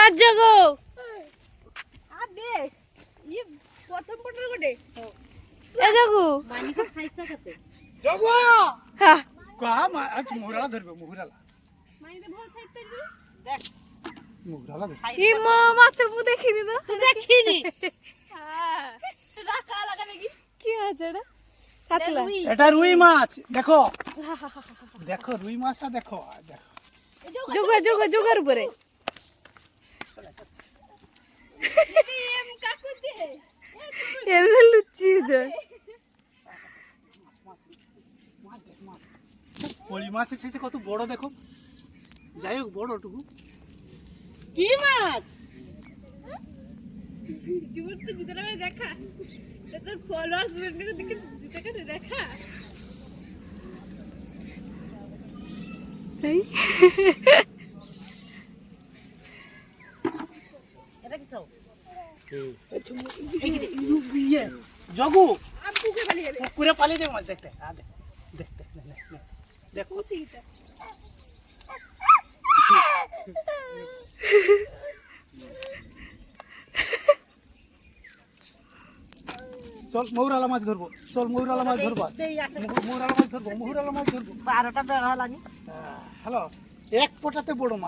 মাছ জগো আর দেখ ই প্রথম পটর গোটে এ জগু মানিকা সাইডটা কাতে জগো হ্যাঁ কা মুহরালা ধরবে মুহরালা মানিকা ভাল সাইডটা দি দেখ মুহরালা ধর ই মা মাছ মু দেখিনি তো তুই দেখিনি হ্যাঁ রাখা লাগা নাকি কি মাছ এটা কাতলা এটা রুই মাছ দেখো দেখো রুই মাছটা দেখো দেখো জগো জগো জগোর উপরে এম কাকু দে এমন লুচি যে পলি মাছের শেষে কত বড় দেখো যাই হোক বড়টুকু কি মাছ জীবন তো জুতোটা দেখা তোর ফলোয়ার্স বেরনে দেখে জুতোটা দেখা এই এটা কি সব জগু আব্বুকে পালিয়ে যাবে পুকুরে পালিয়ে দেবে মাছ দেখতে দেখতে দেখো চল মৌরালা মাছ ধরবো চল মৌরালা মাছ ধরবো মৌরালা মাছ ধরবো 12টা বেড়া হলানি হ্যালো এক পটাতে বড় মাছ